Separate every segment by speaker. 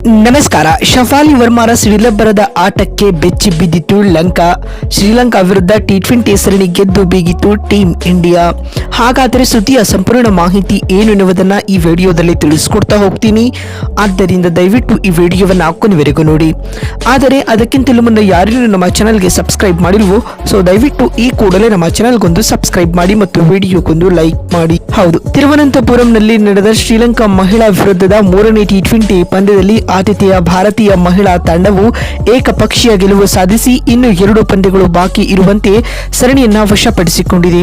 Speaker 1: ನಮಸ್ಕಾರ. ಶಫಾಲಿ ವರ್ಮಾರ ಸಿಡಿಲಬ್ಬರದ ಆಟಕ್ಕೆ ಬೆಚ್ಚಿ ಬಿದ್ದಿತ್ತು ಲಂಕಾ. ಶ್ರೀಲಂಕಾ ವಿರುದ್ಧ ಟಿ20 ಸರಣಿ ಗೆದ್ದು ಬೀಗಿತ್ತು ಟೀಮ್ ಇಂಡಿಯಾ. ಹಾಗಾದರೆ ಸುದ್ದಿಯ ಸಂಪೂರ್ಣ ಮಾಹಿತಿ ಏನು ಎನ್ನುವುದನ್ನು ಈ ವಿಡಿಯೋದಲ್ಲಿ ತಿಳಿಸ್ಕೊಡ್ತಾ ಹೋಗ್ತೀನಿ. ಆದ್ದರಿಂದ ದಯವಿಟ್ಟು ಈ ವಿಡಿಯೋವನ್ನು ಕೊನೆವರೆಗೂ ನೋಡಿ. ಆದರೆ ಅದಕ್ಕಿಂತಲೂ ಮುನ್ನ ಯಾರು ನಮ್ಮ ಚಾನಲ್ಗೆ ಸಬ್ಸ್ಕ್ರೈಬ್ ಮಾಡಿಲ್ವೋ ದಯವಿಟ್ಟು ಈ ಕೂಡಲೇ ನಮ್ಮ ಚಾನಲ್ಗೊಂದು ಸಬ್ಸ್ಕ್ರೈಬ್ ಮಾಡಿ ಮತ್ತು ವಿಡಿಯೋಗೊಂದು ಲೈಕ್ ಮಾಡಿ. ಹೌದು, ತಿರುವನಂತಪುರಂನಲ್ಲಿ ನಡೆದ ಶ್ರೀಲಂಕಾ ಮಹಿಳಾ ವಿರುದ್ಧದ ಮೂರನೇ ಟಿ20 ಪಂದ್ಯದಲ್ಲಿ ಆತಿಥೇಯ ಭಾರತೀಯ ಮಹಿಳಾ ತಂಡವು ಏಕಪಕ್ಷೀಯ ಗೆಲುವು ಸಾಧಿಸಿ ಇನ್ನು 2 ಪಂದ್ಯಗಳು ಬಾಕಿ ಇರುವಂತೆ ಸರಣಿಯನ್ನ ವಶಪಡಿಸಿಕೊಂಡಿದೆ.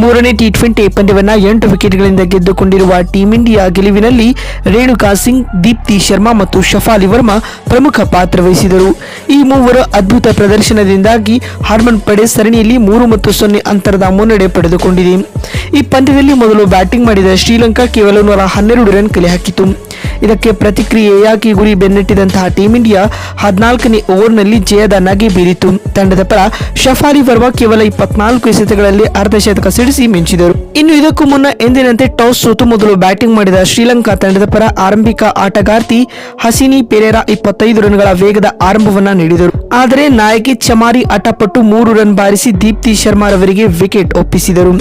Speaker 1: ಮೂರನೇ ಟಿ20 ಪಂದ್ಯವನ್ನ 8 ವಿಕೆಟ್ಗಳಿಂದ ಗೆದ್ದುಕೊಂಡಿರುವ ಟೀಂ ಇಂಡಿಯಾ ಗೆಲುವಿನಲ್ಲಿ ರೇಣುಕಾ ಸಿಂಗ್, ದೀಪ್ತಿ ಶರ್ಮಾ ಮತ್ತು ಶಫಾಲಿ ವರ್ಮಾ ಪ್ರಮುಖ ಪಾತ್ರ ವಹಿಸಿದರು. ಈ ಮೂವರ ಅದ್ಭುತ ಪ್ರದರ್ಶನದಿಂದಾಗಿ ಹರ್ಮನ್ ಪಡೆ ಸರಣಿಯಲ್ಲಿ 3-0 ಅಂತರದ ಮುನ್ನಡೆ ಪಡೆದುಕೊಂಡಿದೆ. ಈ ಪಂದ್ಯದಲ್ಲಿ ಮೊದಲು ಬ್ಯಾಟಿಂಗ್ ಮಾಡಿದ ಶ್ರೀಲಂಕಾ ಕೇವಲ 112 ರನ್ ಕಲೆ ಹಾಕಿತು. ಇದಕ್ಕೆ ಪ್ರತಿಕ್ರಿಯೆಯಾಗಿ ಗುರಿ ಬೆನ್ನಟ್ಟಿದಂತಹ ಟೀಂ ಇಂಡಿಯಾ 14ನೇ ಓವರ್ನಲ್ಲಿ ಜಯದ ನಗೆ ಬೀರಿತು. ತಂಡದ ಪರ ಶಫಾಲಿ ವರ್ಮಾ ಕೇವಲ 24 ಎಸೆತಗಳಲ್ಲಿ ಅರ್ಧಶತಕ ಸಿಡಿಸಿ ಮಿಂಚಿದರು. ಇನ್ನು ಇದಕ್ಕೂ ಮುನ್ನ ಎಂದಿನಂತೆ ಟಾಸ್ ಸೋತು ಮೊದಲು ಬ್ಯಾಟಿಂಗ್ ಮಾಡಿದ ಶ್ರೀಲಂಕಾ ತಂಡದ ಪರ ಆರಂಭಿಕ ಆಟಗಾರ್ತಿ ಹಸಿನಿ ಪೆರೇರಾ 25 ರನ್ಗಳ ವೇಗದ ಆರಂಭವನ್ನ ನೀಡಿದರು. ಆದರೆ ನಾಯಕಿ ಚಮಾರಿ ಆಟಪಟ್ಟು 3 ರನ್ ಬಾರಿಸಿ ದೀಪ್ತಿ ಶರ್ಮಾ ರವರಿಗೆ ವಿಕೆಟ್ ಒಪ್ಪಿಸಿದರು.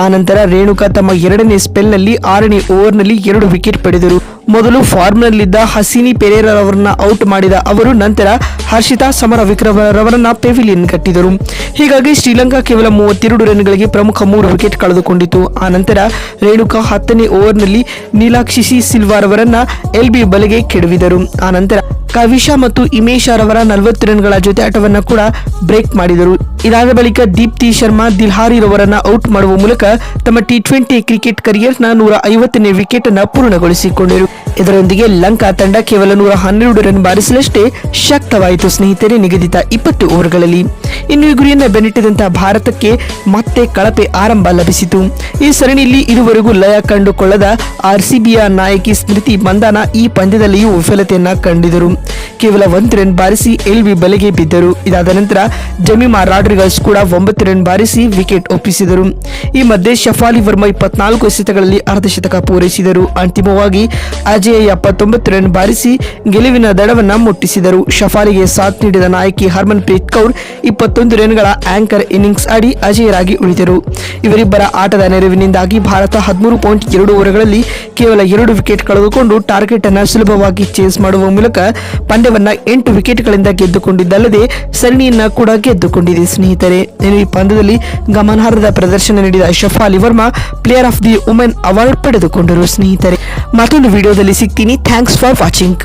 Speaker 1: ಆನಂತರ ರೇಣುಕಾ ತಮ್ಮ 2ನೇ ಸ್ಪೆಲ್ನಲ್ಲಿ 6ನೇ ಓವರ್ನಲ್ಲಿ 2 ವಿಕೆಟ್ ಪಡೆದರು. ಮೊದಲು ಫಾರ್ಮ್ನಲ್ಲಿದ್ದ ಹಸಿನಿ ಪೆರೇರಾ ರವರನ್ನ ಔಟ್ ಮಾಡಿದ ಅವರು ನಂತರ ಹರ್ಷಿತಾ ಸಮರವಿಕ್ರಮ ರವರನ್ನ ಪೆವಿಲಿಯನ್ ಕಟ್ಟಿದರು. ಹೀಗಾಗಿ ಶ್ರೀಲಂಕಾ ಕೇವಲ 32 ರನ್ಗಳಿಗೆ ಪ್ರಮುಖ 3 ವಿಕೆಟ್ ಕಳೆದುಕೊಂಡಿತು. ಆನಂತರ ರೇಣುಕಾ 10ನೇ ಓವರ್ನಲ್ಲಿ ನೀಲಾಕ್ಷಿ ಸಿಲ್ವಾ ರವರನ್ನ ಎಲ್ಬಿ ಬಲೆಗೆ ಕೆಡವಿದರು. ಆನಂತರ ಕವಿಶಾ ಮತ್ತು ಇಮೇಶಾ ರವರ 40 ರನ್ಗಳ ಜೊತೆ ಆಟವನ್ನ ಕೂಡ ಬ್ರೇಕ್ ಮಾಡಿದರು. ಇದಾದ ಬಳಿಕ ದೀಪ್ತಿ ಶರ್ಮಾ ದಿಲ್ಹಾರಿ ರವರನ್ನ ಔಟ್ ಮಾಡುವ ಮೂಲಕ ತಮ್ಮ ಟಿ20 ಕ್ರಿಕೆಟ್ ಕರಿಯರ್ನ 150ನೇ ವಿಕೆಟ್ ಅನ್ನು ಪೂರ್ಣಗೊಳಿಸಿಕೊಂಡರು. ಇದರೊಂದಿಗೆ ಲಂಕಾ ತಂಡ ಕೇವಲ 112 ರನ್ ಬಾರಿಸಲಷ್ಟೇ ಶಕ್ತವಾಯಿತು ಸ್ನೇಹಿತರೆ ನಿಗದಿತ 20 ಓವರ್ಗಳಲ್ಲಿ. ಇನ್ನು ಈ ಗುರಿಯನ್ನ ಬೆನ್ನಟ್ಟಿದಂತಹ ಭಾರತಕ್ಕೆ ಮತ್ತೆ ಕಳಪೆ ಆರಂಭ ಲಭಿಸಿತು. ಈ ಸರಣಿಯಲ್ಲಿ ಇದುವರೆಗೂ ಲಯ ಕಂಡುಕೊಳ್ಳದ ಆರ್ಸಿಬಿಯ ನಾಯಕಿ ಸ್ಮೃತಿ ಮಂದಾನ ಈ ಪಂದ್ಯದಲ್ಲಿಯೂ ವಿಫಲತೆಯನ್ನ ಕಂಡಿದರು. ಕೇವಲ 1 ರನ್ ಬಾರಿಸಿ ಎಲ್ಬಿ ಬಲೆಗೆ ಬಿದ್ದರು. ಇದಾದ ನಂತರ ಜಮೀಮಾ ರಾಡ್ರಿಗಸ್ ಕೂಡ 9 ರನ್ ಬಾರಿಸಿ ವಿಕೆಟ್ ಒಪ್ಪಿಸಿದರು. ಈ ಮಧ್ಯೆ ಶಫಾಲಿ ವರ್ಮಾ 24 ಎಸೆತಗಳಲ್ಲಿ ಅರ್ಧಶತಕ ಪೂರೈಸಿದರು. ಅಂತಿಮವಾಗಿ ಅಜಯ್ 79 ರನ್ ಬಾರಿಸಿ ಗೆಲುವಿನ ದಡವನ್ನ ಮುಟ್ಟಿಸಿದರು. ಶಫಾಲಿಗೆ ಸಾಥ್ ನೀಡಿದ ನಾಯಕಿ ಹರ್ಮನ್ ಪ್ರೀತ್ ಕೌರ್ 21 ರನ್ಗಳ ಆಂಕರ್ ಇನ್ನಿಂಗ್ಸ್ ಆಡಿ ಅಜೇಯರಾಗಿ ಉಳಿದರು. ಇವರಿಬ್ಬರ ಆಟದ ನೆರವಿನಿಂದಾಗಿ ಭಾರತ 13.2 ಓವರ್ಗಳಲ್ಲಿ ಕೇವಲ 2 ವಿಕೆಟ್ ಕಳೆದುಕೊಂಡು ಟಾರ್ಗೆಟ್ ಅನ್ನು ಸುಲಭವಾಗಿ ಚೇಸ್ ಮಾಡುವ ಮೂಲಕ ಪಂದ್ಯವನ್ನ 8 ವಿಕೆಟ್ಗಳಿಂದ ಗೆದ್ದುಕೊಂಡಿದ್ದಲ್ಲದೆ ಸರಣಿಯನ್ನ ಕೂಡ ಗೆದ್ದುಕೊಂಡಿದೆ ಸ್ನೇಹಿತರೆ. ಈ ಪಂದ್ಯದಲ್ಲಿ ಗಮನಾರ್ಹದ ಪ್ರದರ್ಶನ ನೀಡಿದ Shafali Varma player of the women award ಪಡೆದುಕೊಂಡರು ಸ್ನೇಹಿತರೆ. ಮತ್ತೊಂದು ವಿಡಿಯೋದಲ್ಲಿ ಸಿಗ್ತೀನಿ. Thanks for watching.